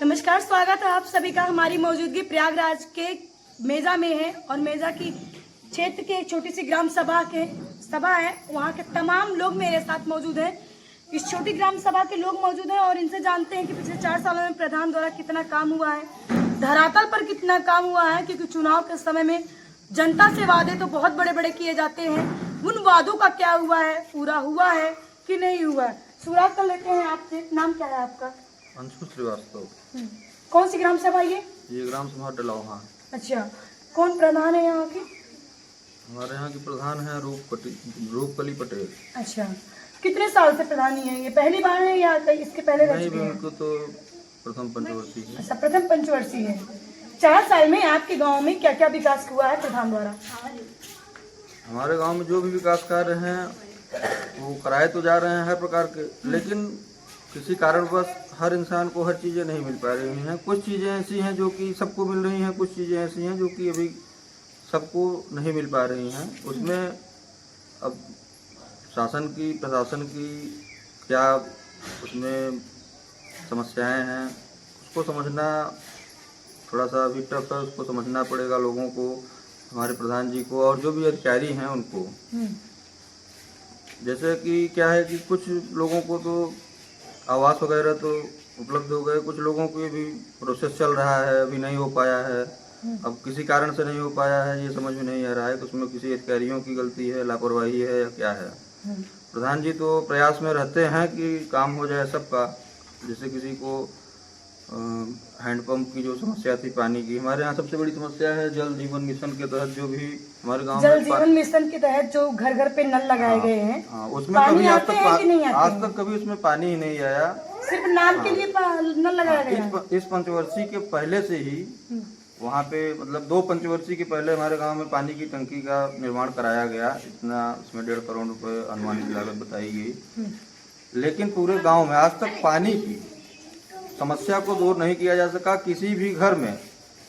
नमस्कार, स्वागत है आप सभी का। हमारी मौजूदगी प्रयागराज के मेजा में है और मेजा की क्षेत्र के एक छोटी सी ग्राम सभा है। वहाँ के तमाम लोग मेरे साथ मौजूद हैं। इस छोटी ग्राम सभा के लोग मौजूद हैं और इनसे जानते हैं कि पिछले 4 सालों में प्रधान द्वारा कितना काम हुआ है, धरातल पर कितना काम हुआ है। क्योंकि चुनाव के समय में जनता से वादे तो बहुत बड़े बड़े किए जाते हैं, उन वादों का क्या हुआ है, पूरा हुआ है कि नहीं हुआ है। शुरुआत कर लेते हैं आपसे। नाम क्या है आपका? अंशु श्रीवास्तव। कौन सी ग्राम सभा ये ग्राम सभा डलौहा। अच्छा, कौन प्रधान है यहाँ की? हमारे यहाँ की प्रधान है रूपकली पटेल। अच्छा, कितने साल से प्रधानी है ये? पहली बार है या इसके पहले रह नहीं, चुके हैं? उनको तो प्रथम पंचवर्षीय है। अच्छा, प्रथम पंचवर्षीय है। 4 साल में आपके गांव में क्या क्या विकास हुआ है प्रधान द्वारा? हमारे गांव में जो भी विकास कार्य हैं वो कराए तो जा रहे हैं हर प्रकार के, लेकिन किसी कारणवश हर इंसान को हर चीज़ें नहीं मिल पा रही हैं। कुछ चीज़ें ऐसी हैं जो कि सबको मिल रही हैं, कुछ चीज़ें ऐसी हैं जो कि अभी सबको नहीं मिल पा रही हैं। उसमें अब शासन की, प्रशासन की क्या उसमें समस्याएं हैं, उसको समझना थोड़ा सा अभी टफ है। उसको समझना पड़ेगा लोगों को, हमारे प्रधान जी को और जो भी अधिकारी हैं उनको। जैसे कि क्या है कि कुछ लोगों को तो आवास वगैरह तो उपलब्ध हो गए, कुछ लोगों की भी प्रोसेस चल रहा है, अभी नहीं हो पाया है। अब किसी कारण से नहीं हो पाया है, ये समझ में नहीं आ रहा है कि उसमें किसी अधिकारियों की गलती है, लापरवाही है या क्या है। प्रधान जी तो प्रयास में रहते हैं कि काम हो जाए सबका। जैसे किसी को हैंडपंप की जो समस्या थी, पानी की, हमारे यहाँ सबसे बड़ी समस्या है जल जीवन मिशन के तहत जो भी हमारे गांव जल जीवन मिशन के तहत जो घर घर पे नल लगाए गए हैं, उसमें कभी आज तक कभी उसमें पानी ही नहीं आया। सिर्फ नाम के लिए नल लगाया गया। इस पंचवर्षीय के पहले से ही वहाँ पे मतलब 2 पंचवर्षीय के पहले हमारे गांव में पानी की टंकी का निर्माण कराया गया। इतना इसमें 1.5 करोड़ रुपए अनुमानित लागत बताई गई, लेकिन पूरे गांव में आज तक पानी की समस्या को दूर नहीं किया जा सका। किसी भी घर में,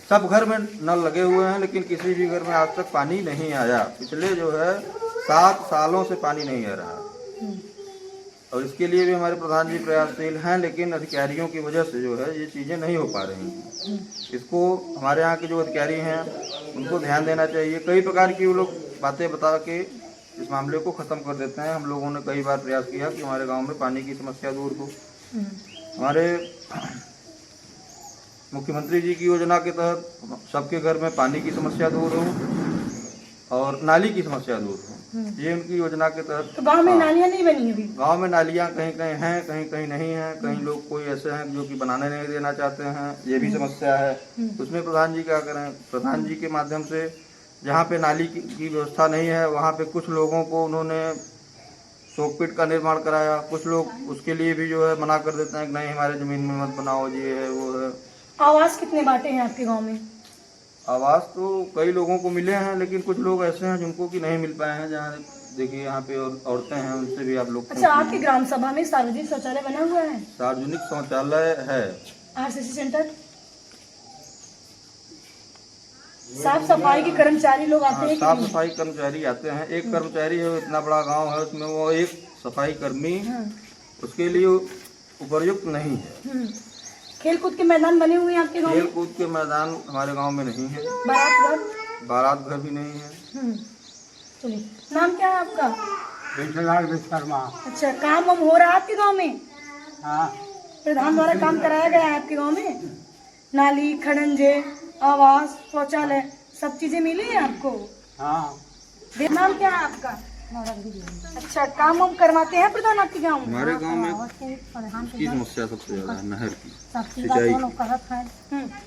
सब घर में नल लगे हुए हैं, लेकिन किसी भी घर में आज तक पानी नहीं आया। पिछले जो है 7 सालों से पानी नहीं आ रहा। और इसके लिए भी हमारे प्रधान जी प्रयासशील हैं, लेकिन अधिकारियों की वजह से जो है ये चीज़ें नहीं हो पा रही हैं। इसको हमारे यहाँ के जो अधिकारी हैं उनको ध्यान देना चाहिए। कई प्रकार की वो लोग बातें बता के इस मामले को ख़त्म कर देते हैं। हम लोगों ने कई बार प्रयास किया कि हमारे गाँव में पानी की समस्या दूर हो। हमारे मुख्यमंत्री जी की योजना के तहत सबके घर में पानी की समस्या दूर हो और नाली की समस्या दूर हो, ये उनकी योजना के तहत। तो गांव में नालियां नहीं बनी अभी? गांव में नालियां कहीं कहीं हैं, कहीं कहीं नहीं हैं। कहीं लोग कोई ऐसे हैं जो कि बनाने नहीं देना चाहते हैं, ये भी समस्या है। उसमें प्रधान जी क्या करें? प्रधान जी के माध्यम से जहाँ पे नाली की व्यवस्था नहीं है वहाँ पे कुछ लोगों को उन्होंने शोकपीट का निर्माण कराया। कुछ लोग उसके लिए भी जो है मना कर देते हैं कि नहीं, हमारे ज़मीन में मत बनाओ, ये है वो है। आवास कितने बांटे हैं आपके गांव में? आवास तो कई लोगों को मिले हैं, लेकिन कुछ लोग ऐसे हैं जिनको कि नहीं मिल पाए हैं। जहाँ देखिए यहाँ पे औरतें हैं, उनसे भी आप लोग। अच्छा, आपकी ग्राम सभा में सार्वजनिक शौचालय बना हुआ है? सार्वजनिक शौचालय है। आरसीसी सेंटर, साफ सफाई के कर्मचारी लोग आते हैं? साफ सफाई कर्मचारी आते हैं। एक कर्मचारी है, इतना बड़ा गांव है, उसमें वो एक सफाई कर्मी उसके लिए उपयुक्त नहीं है। खेल कूद के मैदान बने हुए हैं आपके गांव में? खेल कूद के मैदान हमारे गांव में नहीं है। बारात घर भी नहीं है। चलिए, नाम क्या है आपका? विश्वकर्मा। अच्छा, काम वाम हो रहा है आपके गांव में? हाँ, प्रधान द्वारा काम कराया गया है आपके गांव में? नाली, खड़ंजे, आवास, शौचालय, सब चीजें मिली है आपको? हाँ। नाम क्या है आपका? अच्छा, काम वाम करवाते हैं प्रधान आपके गाँव में? हमारे गांव में की समस्या सबसे ज्यादा है, नहर की सबकी सिंचाई बात लोग करत है।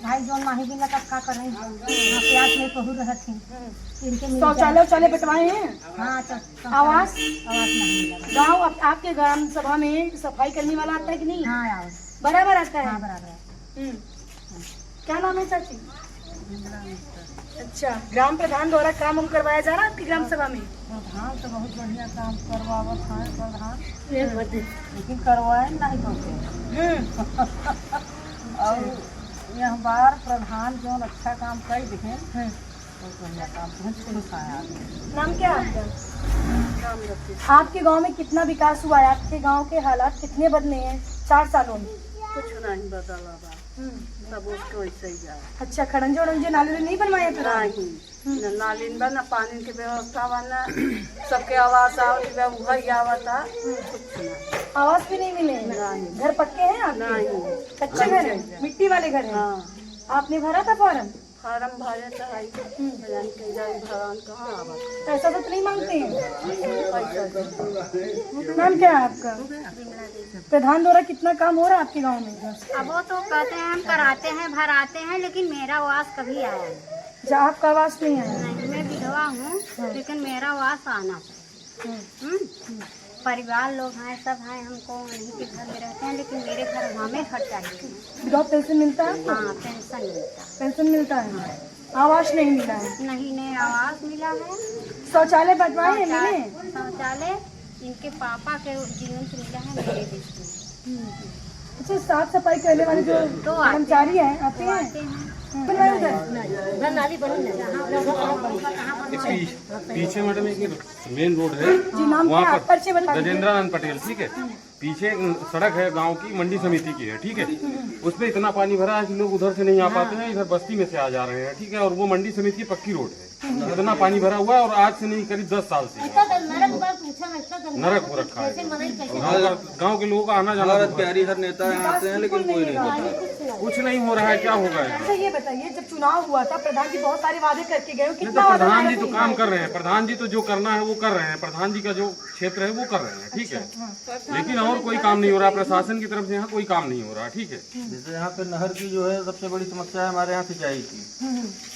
भाई जोन नहीं भी लगा का कर रही है, प्यास नहीं पहुँच रहे थे इनके मिल शौचालय उचालय बंटवाए हैं? हाँ, आवास नहीं लगा। गाँव आपके ग्राम सभा में सफाई करने वाला आता है कि नहीं? हाँ, आओ। बराबर आता है? हाँ, बराबर। क्या नाम है चाची? अच्छा, ग्राम प्रधान द्वारा काम हम करवाया जा रहा है आपकी ग्राम सभा में? प्रधान तो बहुत बढ़िया काम करवावत है प्रधान, लेकिन करवाए नहीं पहुँचे। और यह बार प्रधान जो अच्छा काम कर दिखे, बहुत बढ़िया काम पहुँच आया। नाम क्या है आपका? आपके गांव में कितना विकास हुआ है? आपके गांव के हालात कितने बदले हैं 4 सालों में? कुछ नहीं बदला बा। सब उसको वैसे ही जाए। अच्छा, खड़ंजे उड़ंजे नाले नहीं बनवाए फिर? नहीं, न नालीन बा, न पानी की व्यवस्था बा, न सबके आवास आवत बा, वही आवता, कुछ ना। आवास भी नहीं मिले? नहीं। घर पक्के हैं आपके? नहीं। कच्चे घर है, मिट्टी वाले घर है? हाँ, आपने भरा था फॉर्म? फार्म भरे तो है, भगवान के जाए, भगवान कहाँ आवत। पैसा तो नहीं मांगते हैं? पैसा नाम क्या है आपका? प्रधान द्वारा कितना काम हो रहा है आपके गाँव में? अब वो तो कहते हैं हम कराते हैं भराते हैं, लेकिन मेरा वास कभी आया नहीं। जब आपका आवास नहीं है? नहीं, मैं विधवा हूँ, लेकिन मेरा वास आना चाहिए। परिवार लोग हैं, सब हैं, हमको नहीं के घर में रहते हैं, लेकिन मेरे घर हमें घर चाहिए। विधवा पेंशन मिलता है? हाँ, पेंशन मिलता पेंशन मिलता है, आवास नहीं मिला है? है। नहीं आवास मिला है। शौचालय बनवाए हैं? मिले? शौचालय इनके पापा के जीवन से मिला है, मेरे बीच में। अच्छा, साफ सफाई करने वाले जो तो आते कर्मचारी हैं आते हैं? आते हैं। बनवाए उधर? नाली बनी पीछे मैडम एक मेन रोड है, जी, नाम क्या है? आप परिचय बता दीजिए। गजेंद्रानंद पटेल, ठीक है। पीछे सड़क है, गांव की मंडी समिति की है, ठीक है। उसपे इतना पानी भरा है कि लोग उधर से नहीं आ पाते हैं, इधर बस्ती में से आ जा रहे हैं, ठीक है। और वो मंडी समिति की पक्की रोड है, इतना पानी भरा हुआ है और आज से नहीं करीब 10 साल से नरक हो रखा है। गाँव के लोगों का आना जाना हमारे प्यारी हर नेता यहाँ आते हैं, लेकिन कोई नहीं करता। कुछ नहीं हो रहा है, क्या होगा? अच्छा, ये बताइए, जब चुनाव हुआ था प्रधान जी बहुत सारे वादे करके गए, नहीं कितना तो वादा प्रधान जी किया तो था? काम कर रहे हैं, प्रधान जी तो जो करना है वो कर रहे हैं, प्रधान जी का जो क्षेत्र है वो कर रहे हैं, ठीक है। लेकिन और कोई काम नहीं हो रहा, प्रशासन की तरफ से यहाँ कोई काम नहीं हो रहा, ठीक है। जैसे यहाँ पे नहर की जो है सबसे बड़ी समस्या है हमारे यहाँ सिंचाई की।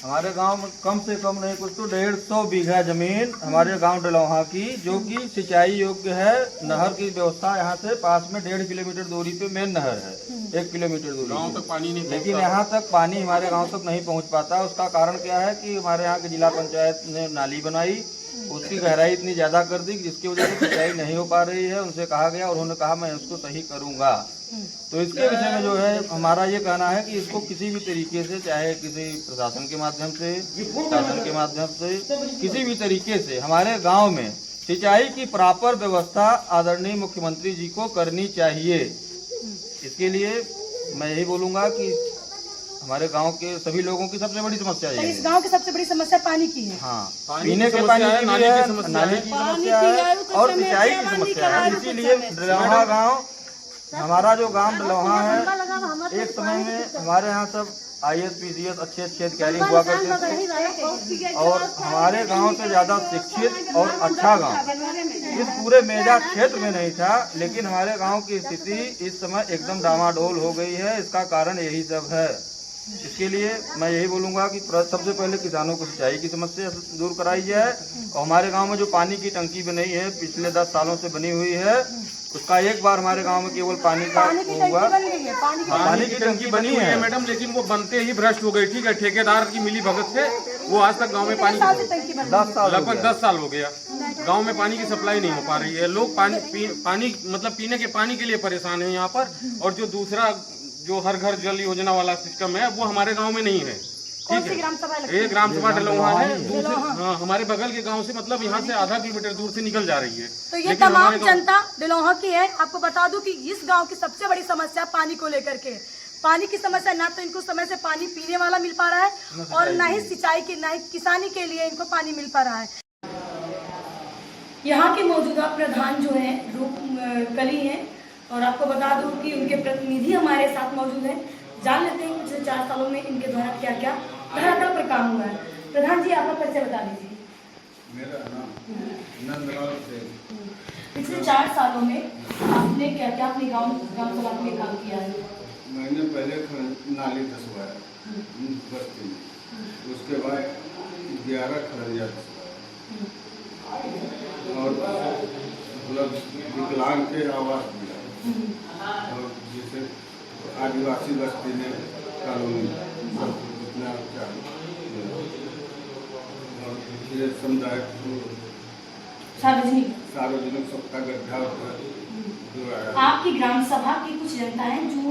हमारे गांव में कम से कम नहीं कुछ तो 150 बीघा जमीन हमारे गांव डलौहा की जो कि सिंचाई योग्य है। नहर की व्यवस्था यहाँ से पास में 1.5 किलोमीटर दूरी पे मेन नहर है, 1 किलोमीटर दूरी गाँव पे। तक पानी नहीं लेकिन यहाँ तक पानी हमारे गांव तक नहीं पहुँच पाता। उसका कारण क्या है कि हमारे यहाँ की जिला पंचायत ने नाली बनाई, उसकी गहराई इतनी ज्यादा कर दी जिसकी वजह से सिंचाई नहीं हो पा रही है। उनसे कहा गया और उन्होंने कहा मैं इसको सही करूंगा। तो इसके विषय में जो है हमारा ये कहना है कि इसको किसी भी तरीके से, चाहे किसी प्रशासन के माध्यम से, शासन के माध्यम से, किसी भी तरीके से हमारे गांव में सिंचाई की प्रॉपर व्यवस्था आदरणीय मुख्यमंत्री जी को करनी चाहिए। इसके लिए मैं यही बोलूंगा कि हमारे गांव के सभी लोगों की सबसे बड़ी समस्या तो यही इस है। गांव की सबसे बड़ी समस्या पानी की है। हाँ, पानी पीने की के समस्या पानी है, की नाली भी की है, समस्या नाली है। की समस्या है और सिंचाई की समस्या है। इसीलिए डलौहा गांव, हमारा जो गांव डलौहा है, एक समय में हमारे यहाँ सब IAS PCS अच्छे अधिकारी हुआ करते थे और हमारे गांव से ज्यादा शिक्षित और अच्छा गांव इस पूरे मेजा क्षेत्र में नहीं था। लेकिन हमारे गांव की स्थिति इस समय एकदम डामाडोल हो गई है। इसका कारण यही सब है। इसके लिए मैं यही बोलूंगा कि सबसे पहले किसानों को सिंचाई की समस्या दूर कराई जाए और हमारे गांव में जो पानी की टंकी बनी है, पिछले 10 सालों से बनी हुई है, उसका एक बार हमारे गांव में केवल पानी का हुआ। पानी की टंकी बनी है मैडम, लेकिन वो बनते ही भ्रष्ट हो गई, ठीक है। ठेकेदार की मिली भगत से वो आज तक गांव में पानी 10 साल लगभग 10 साल हो गया, गांव में पानी की सप्लाई नहीं हो पा रही है। लोग पानी मतलब पीने के पानी के लिए परेशान है यहाँ पर। और जो दूसरा जो हर घर जल योजना वाला सिस्टम है वो हमारे गांव में नहीं है, ठीक है। ये ग्राम सभा डलौहा है, दूसरे हाँ हमारे बगल के गांव से, मतलब यहाँ से आधा किलोमीटर दूर से निकल जा रही है। तो ये तमाम जनता डलौहा की है। आपको बता दूं कि इस गांव की सबसे बड़ी समस्या पानी को लेकर के, पानी की समस्या, ना तो इनको समय से पानी पीने वाला मिल पा रहा है और ना ही सिंचाई के, ना ही किसानी के लिए इनको पानी मिल पा रहा है। यहाँ के मौजूदा प्रधान जो है रूप कली हैं और आपको बता दूं कि उनके प्रतिनिधि हमारे साथ मौजूद हैं। जान लेते हैं पिछले 4 सालों में इनके द्वारा क्या क्या धरातल पर काम हुआ है। प्रधान जी, आपका परिचय बता दीजिए। मेरा नाम नंदलाल से। पिछले 4 सालों में आपने क्या क्या अपने ग्राम सभा में काम किया है? मैंने पहले नाली धसवाया बस्ती में, उसके बाद 11 खरंजा और मतलब विकलांग के आवास दिया और जैसे आदिवासी बस्ती में कॉलोनी जितना और फिर समुदाय सार्वजनिक सबका गड्ढा आपकी ग्राम सभा की कुछ जनता है जो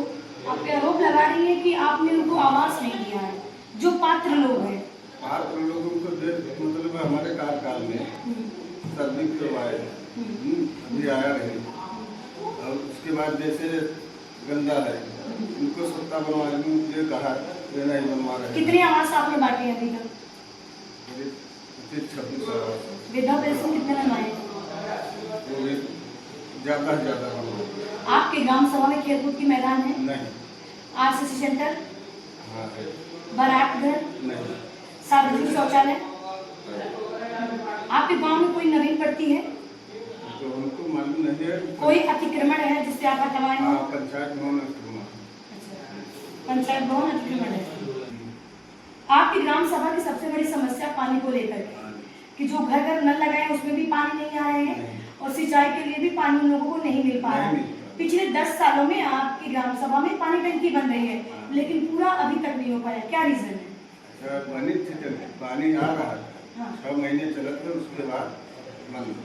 आपके आरोप लगा रही है कि आपने उनको आवास नहीं दिया है, जो पात्र लोग हैं। पात्र लोगों को मतलब हमारे कार्यकाल में सर्विंग करवाए, अभी आया नहीं। और उसके बाद जैसे गंदा है, इनको सत्ता बनवाने को मुझे कहा है, ये नहीं बनवा रहे हैं। कितनी आवास आपने बांटी है अभी तक? 26 आवास विधवा पेंशन कितने बनवाए? वो भी ज़्यादा से ज़्यादा बनवा। आपके ग्राम सभा में खेलकूद की मैदान है? नहीं। आरसीसी सेंटर, हाँ है। बारात घर, नहीं। सार्वजनिक शौचालय? आपके गांव में कोई नवीन पड़ती है? तो उनको मालूम नहीं है। कोई अतिक्रमण है जिससे आप हटवाए हो? हाँ, पंचायत भवन अतिक्रमण। पंचायत भवन अतिक्रमण है। आपकी ग्राम सभा की सबसे बड़ी समस्या पानी को लेकर है कि जो घर घर नल लगाए हैं उसमें भी पानी नहीं आ रहे हैं और सिंचाई के लिए भी पानी उन लोगों को नहीं मिल पा रहा है। पिछले 10 सालों में आपकी ग्राम सभा में पानी टंकी बन रही है लेकिन पूरा अभी तक नहीं हो पाया, क्या रीजन है? अच्छा, बनी थी, पानी आ रहा था, हाँ। 6 महीने चला था, उसके बाद बंद।